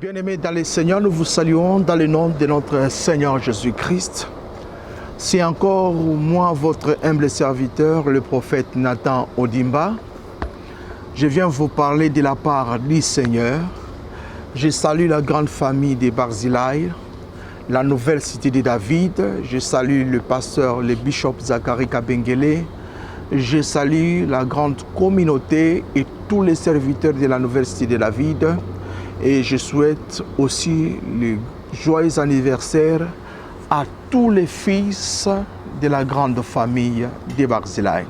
Bien-aimés dans le Seigneur, nous vous saluons dans le nom de notre Seigneur Jésus-Christ. C'est encore moi, votre humble serviteur, le prophète Nathan Odimba. Je viens vous parler de la part du Seigneur. Je salue la grande famille de Barzilai, la nouvelle cité de David. Je salue le pasteur, le bishop Zachary Kabengele. Je salue la grande communauté et tous les serviteurs de la nouvelle cité de David. Et je souhaite aussi le joyeux anniversaire à tous les fils de la grande famille de Barzilai.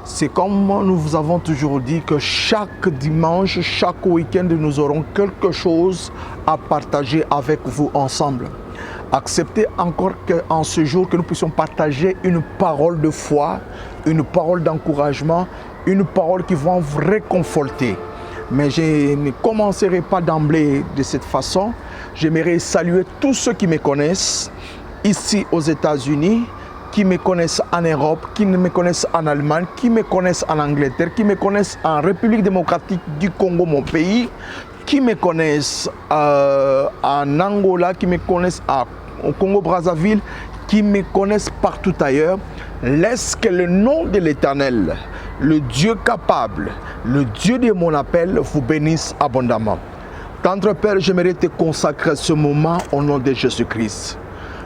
C'est comme nous vous avons toujours dit que chaque dimanche, chaque week-end, nous aurons quelque chose à partager avec vous ensemble. Acceptez encore qu'en ce jour que nous puissions partager une parole de foi, une parole d'encouragement, une parole qui va vous réconforter. Mais je ne commencerai pas d'emblée de cette façon. J'aimerais saluer tous ceux qui me connaissent ici aux États-Unis, qui me connaissent en Europe, qui me connaissent en Allemagne, qui me connaissent en Angleterre, qui me connaissent en République démocratique du Congo, mon pays, qui me connaissent en Angola, qui me connaissent au Congo-Brazzaville, qui me connaissent partout ailleurs. Laisse que le nom de l'Éternel, le Dieu capable, le Dieu de mon appel, vous bénisse abondamment. Tendre Père, j'aimerais te consacrer ce moment au nom de Jésus-Christ.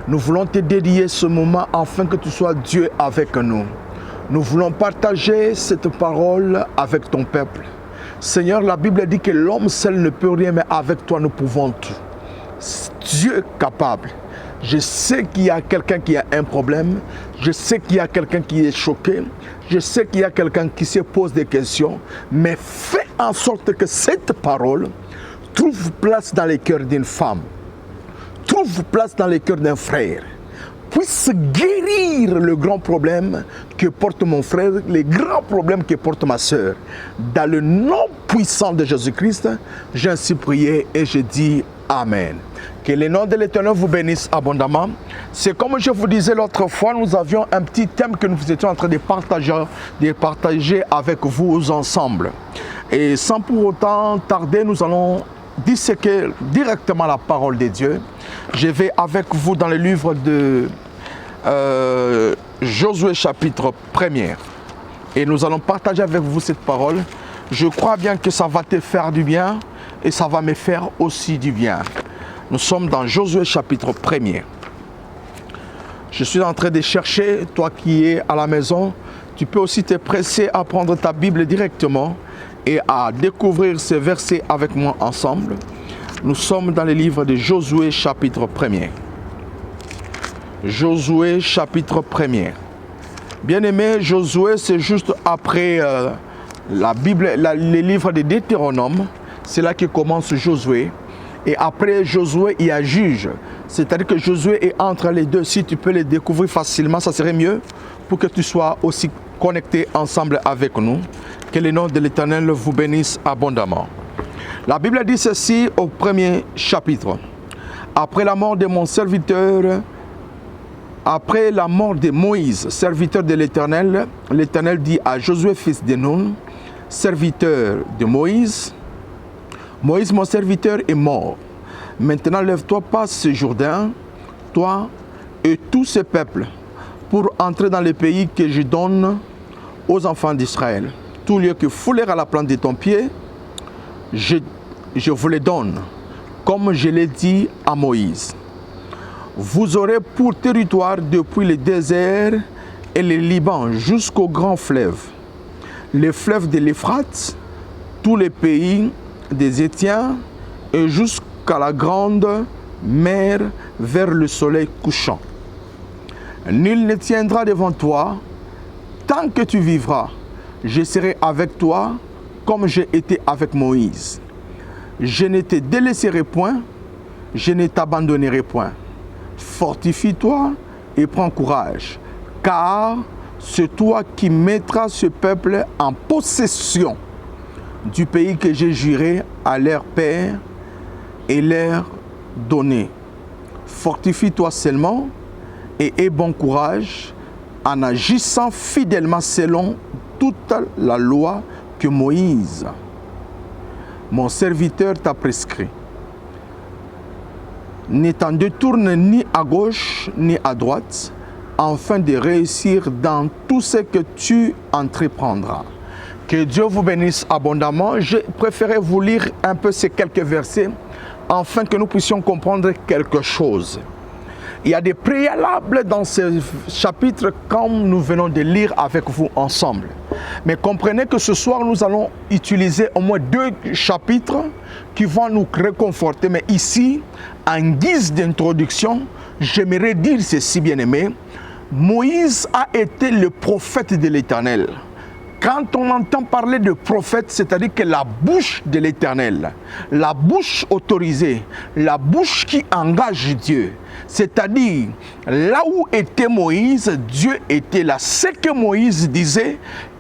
Nous voulons te dédier ce moment afin que tu sois Dieu avec nous. Nous voulons partager cette parole avec ton peuple. Seigneur, la Bible dit que l'homme seul ne peut rien, mais avec toi nous pouvons tout. Dieu capable. Je sais qu'il y a quelqu'un qui a un problème. Je sais qu'il y a quelqu'un qui est choqué. Je sais qu'il y a quelqu'un qui se pose des questions. Mais fais en sorte que cette parole trouve place dans les cœurs d'une femme. Trouve place dans les cœurs d'un frère. Puisse guérir le grand problème que porte mon frère, les grands problèmes que porte ma soeur. Dans le nom puissant de Jésus-Christ, j'ai ainsi prié et je dis Amen. Que le nom de l'Éternel vous bénisse abondamment. C'est comme je vous disais l'autre fois, nous avions un petit thème que nous étions en train de partager avec vous ensemble. Et sans pour autant tarder, nous allons disséquer directement la parole de Dieu. Je vais avec vous dans le livre de Josué chapitre 1er. Et nous allons partager avec vous cette parole. Je crois bien que ça va te faire du bien et ça va me faire aussi du bien. Nous sommes dans Josué chapitre 1er. Je suis en train de chercher, toi qui es à la maison, tu peux aussi te presser à prendre ta Bible directement et à découvrir ces versets avec moi ensemble. Nous sommes dans le livre de Josué chapitre 1er. Josué chapitre 1er. Bien-aimé, Josué, c'est juste après la Bible, les livres de Deutéronome. C'est là que commence Josué. Et après Josué, il y a Juge. C'est-à-dire que Josué est entre les deux. Si tu peux les découvrir facilement, ça serait mieux pour que tu sois aussi connecté ensemble avec nous. Que le nom de l'Éternel vous bénisse abondamment. La Bible dit ceci au premier chapitre. Après la mort de mon serviteur, après la mort de Moïse, serviteur de l'Éternel, l'Éternel dit à Josué, fils de Nun, serviteur de Moïse, Moïse, mon serviteur, est mort. Maintenant, lève-toi, passe ce Jourdain, toi et tout ce peuple, pour entrer dans le pays que je donne aux enfants d'Israël. Tout lieu que foulera la plante de ton pied, je vous le donne, comme je l'ai dit à Moïse. Vous aurez pour territoire depuis le désert et le Liban jusqu'au grand fleuve, le fleuve de l'Euphrate, tous les pays des Étiens et jusqu'à la grande mer vers le soleil couchant. Nul ne tiendra devant toi tant que tu vivras. Je serai avec toi comme j'ai été avec Moïse. Je ne te délaisserai point, je ne t'abandonnerai point. Fortifie-toi et prends courage, car c'est toi qui mettras ce peuple en possession du pays que j'ai juré à leur père et leur donner. Fortifie-toi seulement et aie bon courage en agissant fidèlement selon toute la loi que Moïse, mon serviteur, t'a prescrit. ne t'en détourne ni à gauche ni à droite, afin de réussir dans tout ce que tu entreprendras. Que Dieu vous bénisse abondamment. Je préférais vous lire un peu ces quelques versets, afin que nous puissions comprendre quelque chose. Il y a des préalables dans ce chapitre comme nous venons de lire avec vous ensemble. Mais comprenez que ce soir, nous allons utiliser au moins 2 chapitres qui vont nous réconforter. Mais ici, en guise d'introduction, j'aimerais dire ceci, bien-aimé. Moïse a été le prophète de l'Éternel. Quand on entend parler de prophète, c'est-à-dire que la bouche de l'Éternel, la bouche autorisée, la bouche qui engage Dieu, c'est-à-dire là où était Moïse, Dieu était là. Ce que Moïse disait,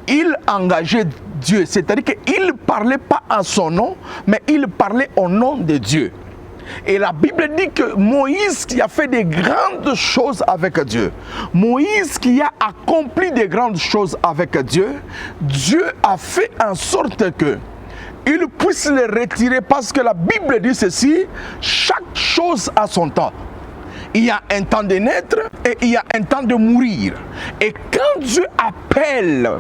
il engageait Dieu, c'est-à-dire qu'il ne parlait pas en son nom, mais il parlait au nom de Dieu. Et la Bible dit que Moïse qui a fait des grandes choses avec Dieu, Moïse qui a accompli des grandes choses avec Dieu, Dieu a fait en sorte que il puisse les retirer parce que la Bible dit ceci, chaque chose a son temps. Il y a un temps de naître et il y a un temps de mourir. Et quand Dieu appelle,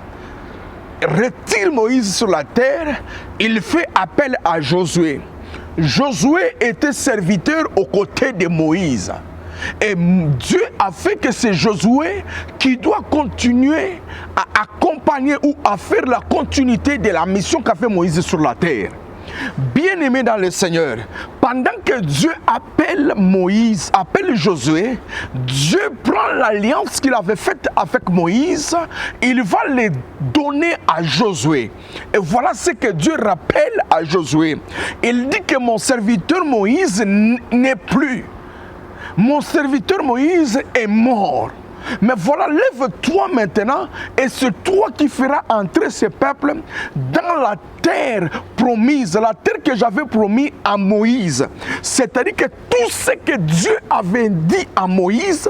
retire Moïse sur la terre, il fait appel à Josué. Josué était serviteur aux côtés de Moïse. Et Dieu a fait que c'est Josué qui doit continuer à accompagner ou à faire la continuité de la mission qu'a fait Moïse sur la terre. Bien-aimé dans le Seigneur, pendant que Dieu appelle Moïse, appelle Josué, Dieu prend l'alliance qu'il avait faite avec Moïse, il va les donner à Josué. Et voilà ce que Dieu rappelle à Josué. Il dit que mon serviteur Moïse n'est plus. Mon serviteur Moïse est mort. Mais voilà, lève-toi maintenant et c'est toi qui feras entrer ce peuple dans la terre promise, la terre que j'avais promis à Moïse. C'est-à-dire que tout ce que Dieu avait dit à Moïse,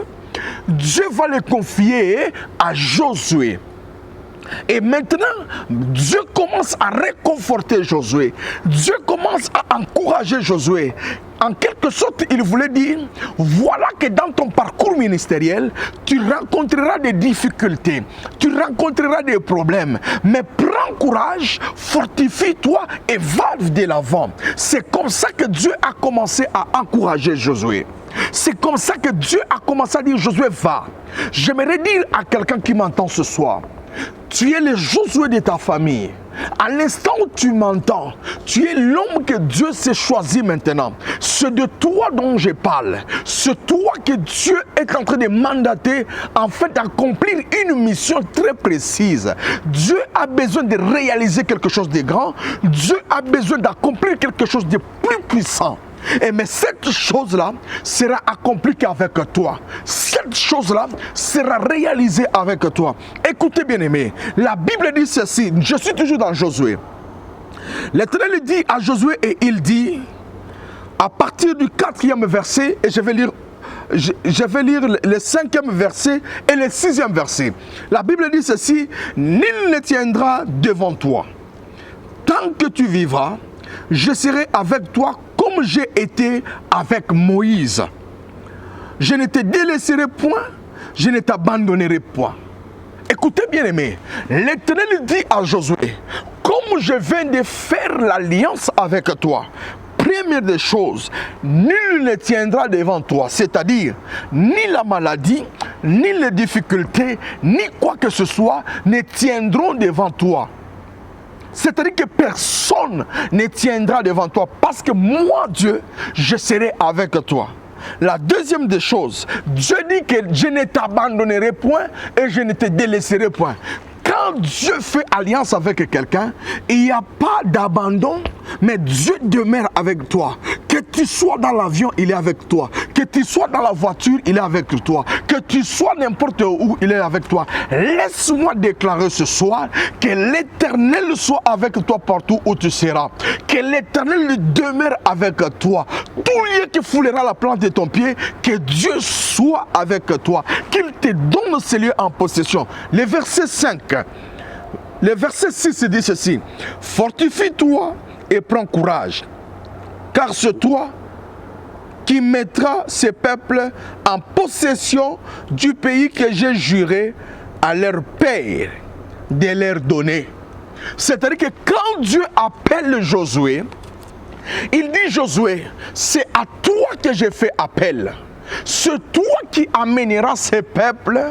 Dieu va le confier à Josué. Et maintenant, Dieu commence à réconforter Josué. Dieu commence à encourager Josué. En quelque sorte, il voulait dire, voilà que dans ton parcours ministériel, tu rencontreras des difficultés, tu rencontreras des problèmes. Mais prends courage, fortifie-toi et va de l'avant. C'est comme ça que Dieu a commencé à encourager Josué. C'est comme ça que Dieu a commencé à dire, Josué, va. J'aimerais dire à quelqu'un qui m'entend ce soir, tu es le Josué de ta famille. À l'instant où tu m'entends, tu es l'homme que Dieu s'est choisi maintenant. C'est de toi dont je parle. C'est toi que Dieu est en train de mandater en fait d'accomplir une mission très précise. Dieu a besoin de réaliser quelque chose de grand. Dieu a besoin d'accomplir quelque chose de plus puissant. Mais cette chose-là sera accomplie qu'avec toi. Cette chose-là sera réalisée avec toi. Écoutez bien aimé, la Bible dit ceci, je suis toujours dans Josué. L'Éternel dit à Josué et il dit, à partir du 4e verset, et je vais lire le 5e verset et le 6e verset. La Bible dit ceci, nul ne tiendra devant toi. Tant que tu vivras, je serai avec toi comme j'ai été avec Moïse. Je ne te délaisserai point, je ne t'abandonnerai point. Écoutez bien aimé, l'Éternel dit à Josué, comme je viens de faire l'alliance avec toi, première des choses, nul ne tiendra devant toi, c'est-à-dire ni la maladie, ni les difficultés, ni quoi que ce soit ne tiendront devant toi. C'est-à-dire que personne ne tiendra devant toi parce que moi, Dieu, je serai avec toi. La deuxième des choses, Dieu dit que je ne t'abandonnerai point et je ne te délaisserai point. Quand Dieu fait alliance avec quelqu'un, il n'y a pas d'abandon, mais Dieu demeure avec toi. Que tu sois dans l'avion, il est avec toi. Que tu sois dans la voiture, il est avec toi. Que tu sois n'importe où, il est avec toi. Laisse-moi déclarer ce soir que l'Éternel soit avec toi partout où tu seras. Que l'Éternel demeure avec toi. Tout lieu qui foulera la plante de ton pied, que Dieu soit avec toi. Qu'il te donne ce lieu en possession. Le verset 5. Le verset 6 dit ceci. Fortifie-toi et prends courage, car c'est toi qui mettra ce peuple en possession du pays que j'ai juré à leur père de leur donner. C'est-à-dire que quand Dieu appelle Josué, il dit Josué, c'est à toi que j'ai fait appel. C'est toi qui amèneras ces peuples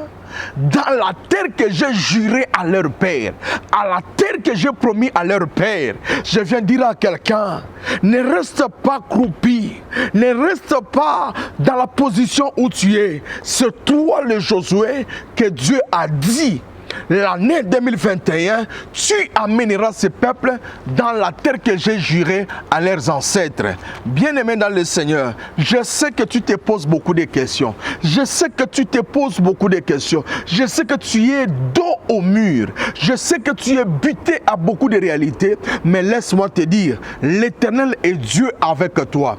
dans la terre que j'ai juré à leur père, à la terre que j'ai promis à leur père. Je viens dire à quelqu'un, ne reste pas croupi, ne reste pas dans la position où tu es. C'est toi le Josué que Dieu a dit. L'année 2021, tu amèneras ce peuple dans la terre que j'ai juré à leurs ancêtres. Bien-aimé dans le Seigneur, je sais que tu te poses beaucoup de questions. Je sais que tu te poses beaucoup de questions. Je sais que tu es dos au mur. Je sais que tu es buté à beaucoup de réalités. Mais laisse-moi te dire, l'Éternel est Dieu avec toi.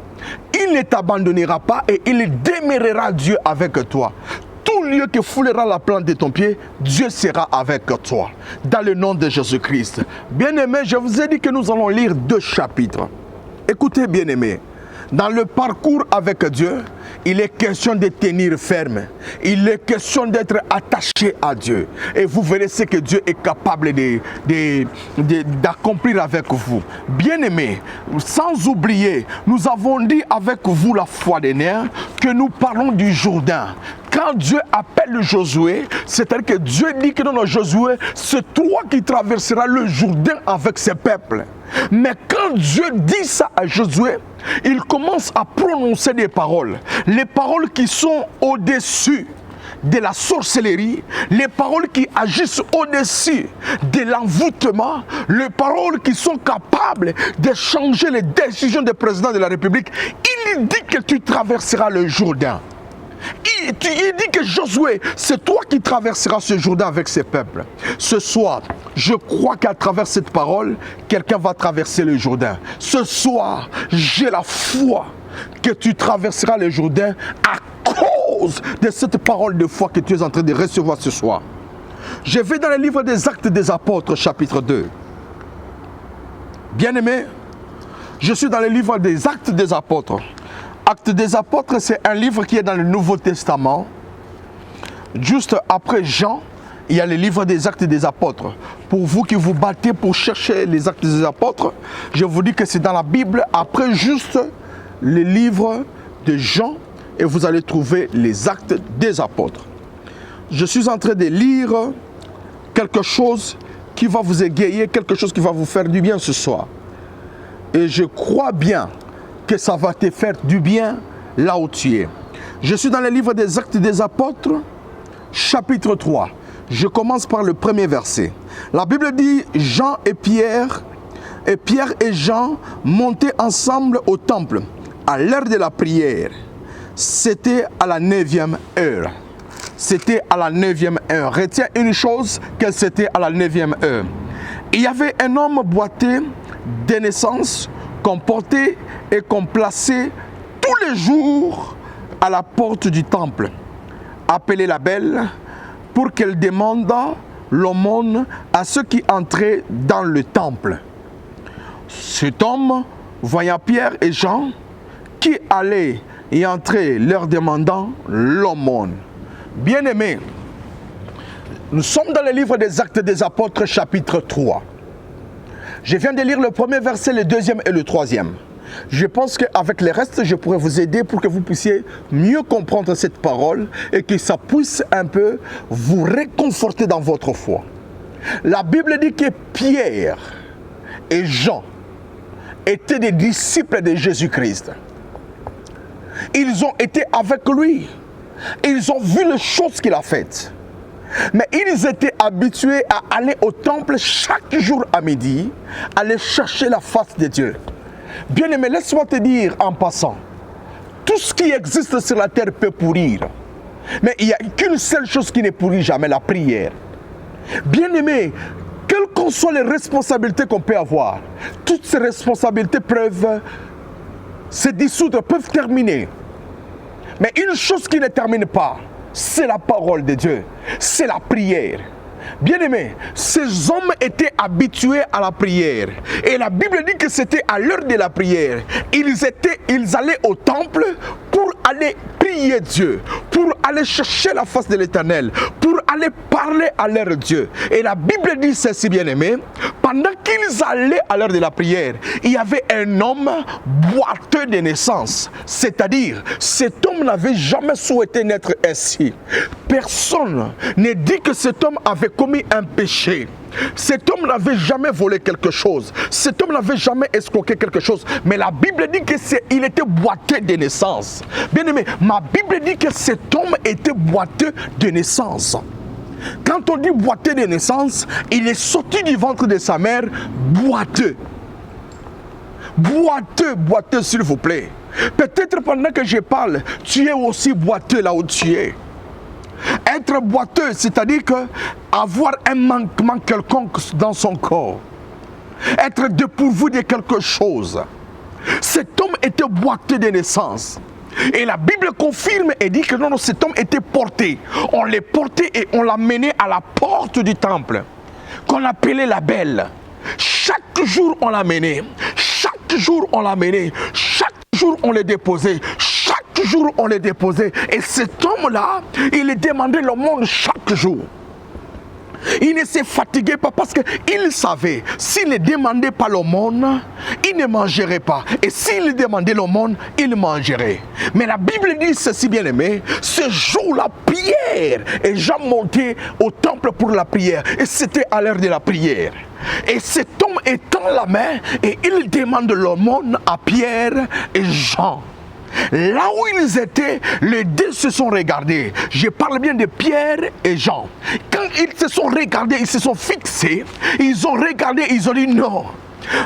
Il ne t'abandonnera pas et il demeurera Dieu avec toi. Tout lieu que foulera la plante de ton pied, Dieu sera avec toi. Dans le nom de Jésus-Christ. Bien-aimés, je vous ai dit que nous allons lire 2 chapitres. Écoutez, bien-aimés, dans le parcours avec Dieu, il est question de tenir ferme. Il est question d'être attaché à Dieu. Et vous verrez ce que Dieu est capable d'accomplir avec vous. Bien-aimés, sans oublier, nous avons dit avec vous la fois dernière que nous parlons du Jourdain. Quand Dieu appelle Josué, c'est-à-dire que Dieu dit que non, Josué, c'est toi qui traverseras le Jourdain avec ce peuple. Mais quand Dieu dit ça à Josué, il commence à prononcer des paroles. Les paroles qui sont au-dessus de la sorcellerie, les paroles qui agissent au-dessus de l'envoûtement, les paroles qui sont capables de changer les décisions du président de la République. Il dit que tu traverseras le Jourdain. Il dit que Josué, c'est toi qui traverseras ce Jourdain avec ce peuple. Ce soir, je crois qu'à travers cette parole, quelqu'un va traverser le Jourdain. Ce soir, j'ai la foi que tu traverseras le Jourdain à cause de cette parole de foi que tu es en train de recevoir ce soir. Je vais dans le livre des Actes des Apôtres, chapitre 2. Bien-aimé, je suis dans le livre des Actes des Apôtres. Actes des Apôtres, c'est un livre qui est dans le Nouveau Testament. Juste après Jean, il y a le livre des Actes des Apôtres. Pour vous qui vous battez pour chercher les Actes des Apôtres, je vous dis que c'est dans la Bible, après juste le livre de Jean, et vous allez trouver les Actes des Apôtres. Je suis en train de lire quelque chose qui va vous égayer, quelque chose qui va vous faire du bien ce soir. Et je crois bien que ça va te faire du bien là où tu es. Je suis dans le livre des Actes des Apôtres, chapitre 3. Je commence par le premier verset. La Bible dit, Jean et Pierre et Jean montaient ensemble au temple à l'heure de la prière. C'était à la 9e heure. C'était à la 9e heure. Retiens une chose, que c'était à la 9e heure. Il y avait un homme boiteux de naissance qu'on portait et qu'on plaçait tous les jours à la porte du temple, appelé la belle, pour qu'elle demande l'aumône à ceux qui entraient dans le temple. Cet homme, voyant Pierre et Jean, qui allaient y entrer leur demandant l'aumône. Bien-aimés, nous sommes dans le livre des Actes des Apôtres, chapitre 3. Je viens de lire le premier verset, le deuxième et le troisième. Je pense qu'avec le reste, je pourrais vous aider pour que vous puissiez mieux comprendre cette parole et que ça puisse un peu vous réconforter dans votre foi. La Bible dit que Pierre et Jean étaient des disciples de Jésus-Christ. Ils ont été avec lui. Ils ont vu les choses qu'il a faites. Mais ils étaient habitués à aller au temple chaque jour à midi, aller chercher la face de Dieu. Bien-aimé, laisse-moi te dire en passant, tout ce qui existe sur la terre peut pourrir. Mais il n'y a qu'une seule chose qui ne pourrit jamais, la prière. Bien-aimé, quelles qu'en soient les responsabilités qu'on peut avoir, toutes ces responsabilités peuvent se dissoudre, peuvent terminer. Mais une chose qui ne termine pas, c'est la parole de Dieu, c'est la prière. Bien-aimés, ces hommes étaient habitués à la prière. Et la Bible dit que c'était à l'heure de la prière. Ils allaient au temple pour aller prier Dieu, pour aller chercher la face de l'Éternel, pour aller parler à leur Dieu. Et la Bible dit ceci, bien-aimés, pendant qu'ils allaient à l'heure de la prière, il y avait un homme boiteux de naissance. C'est-à-dire, cet homme n'avait jamais souhaité naître ainsi. Personne ne dit que cet homme avait commis un péché. Cet homme n'avait jamais volé quelque chose. Cet homme n'avait jamais escroqué quelque chose. Mais la Bible dit qu'il était boiteux de naissance. Bien aimé, ma Bible dit que cet homme était boiteux de naissance. Quand on dit boiteux de naissance, il est sorti du ventre de sa mère boiteux. Boiteux s'il vous plaît. Peut-être pendant que je parle, tu es aussi boiteux là où tu es. Être boiteux, c'est-à-dire que avoir un manquement quelconque dans son corps. Être dépourvu de quelque chose. Cet homme était boiteux de naissance. Et la Bible confirme et dit que non, cet homme était porté. On l'a porté et on l'a mené à la porte du temple, qu'on appelait la Belle. Chaque jour on l'a mené. Chaque jour on l'a mené. Chaque jour on l'a déposé. Chaque jour on l'a déposé. Et cet homme-là, il demandait l'aumône chaque jour. Il ne se fatiguait pas parce qu'il savait, s'il ne demandait pas l'aumône, il ne mangerait pas. Et s'il demandait l'aumône, il mangerait. Mais la Bible dit ceci, bien aimé, ce jour-là, Pierre et Jean montaient au temple pour la prière. Et c'était à l'heure de la prière. Et cet homme étend la main et il demande l'aumône à Pierre et Jean. Là où ils étaient, les deux se sont regardés. Je parle bien de Pierre et Jean. Quand ils se sont regardés, ils se sont fixés. Ils ont regardé, ils ont dit non.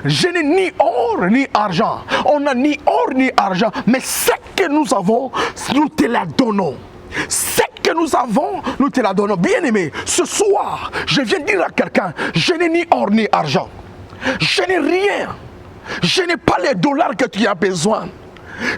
Je n'ai ni or ni argent. On n'a ni or ni argent. Mais ce que nous avons, nous te la donnons. Ce que nous avons, nous te la donnons. Bien aimé, ce soir, je viens dire à quelqu'un, je n'ai ni or ni argent. Je n'ai rien. Je n'ai pas les dollars que tu as besoin.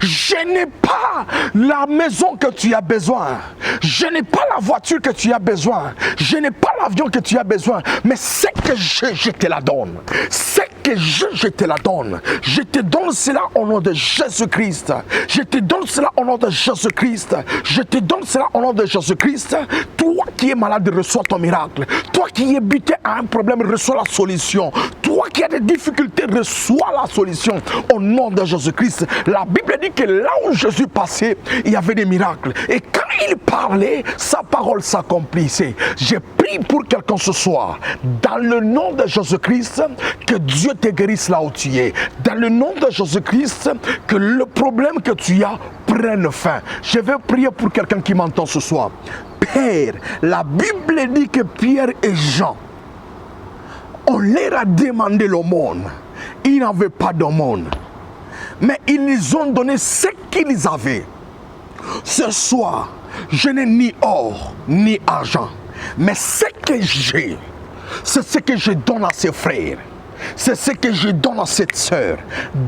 Je n'ai pas la maison que tu as besoin. Je n'ai pas la voiture que tu as besoin. Je n'ai pas l'avion que tu as besoin. Mais ce que j'ai, je te la donne. Ce que je te la donne. Je te donne cela au nom de Jésus-Christ. Je te donne cela au nom de Jésus-Christ. Je te donne cela au nom de Jésus-Christ. Toi qui es malade, reçois ton miracle. Toi qui es buté à un problème, reçois la solution. Toi qui as des difficultés, reçois la solution au nom de Jésus-Christ. La Bible dit que là où Jésus passait, il y avait des miracles. Et quand il parlait, sa parole s'accomplissait. J'ai prié pour quelqu'un ce soir. Dans le nom de Jésus-Christ, que Dieu te guérisse là où tu es. Dans le nom de Jésus-Christ, que le problème que tu as prenne fin. Je vais prier pour quelqu'un qui m'entend ce soir. Père, la Bible dit que Pierre et Jean, on leur a demandé l'aumône. Ils n'avaient pas d'aumône. Mais ils nous ont donné ce qu'ils avaient. Ce soir, je n'ai ni or ni argent. Mais ce que j'ai, c'est ce que je donne à ses frères. C'est ce que je donne à cette sœur.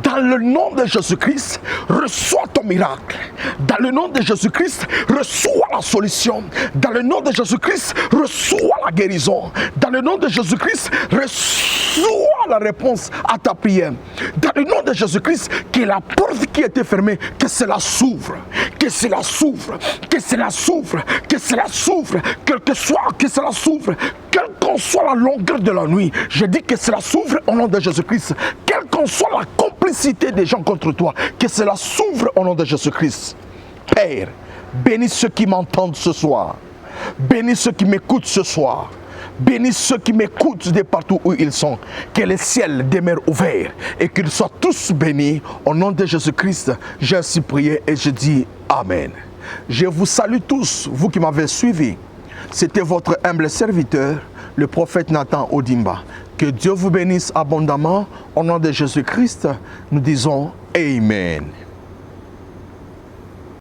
Dans le nom de Jésus-Christ, reçois ton miracle. Dans le nom de Jésus-Christ, reçois la solution. Dans le nom de Jésus-Christ, reçois la guérison. Dans le nom de Jésus-Christ, reçois la réponse à ta prière. Dans le nom de Jésus-Christ, que la porte qui était fermée, que cela s'ouvre. Que cela s'ouvre. Que cela s'ouvre. Que cela s'ouvre. Quel que soit, que cela s'ouvre. Quelle qu'en soit la longueur de la nuit, je dis que cela s'ouvre au nom de Jésus-Christ. Quelle qu'en soit la complicité des gens contre toi, que cela s'ouvre au nom de Jésus-Christ. Père, bénis ceux qui m'entendent ce soir. Bénis ceux qui m'écoutent ce soir. Bénis ceux qui m'écoutent de partout où ils sont. Que le ciel demeure ouvert et qu'ils soient tous bénis. Au nom de Jésus-Christ, j'ai ainsi prié et je dis Amen. Je vous salue tous, vous qui m'avez suivi. C'était votre humble serviteur, le prophète Nathan Odimba. Que Dieu vous bénisse abondamment. Au nom de Jésus-Christ, nous disons Amen.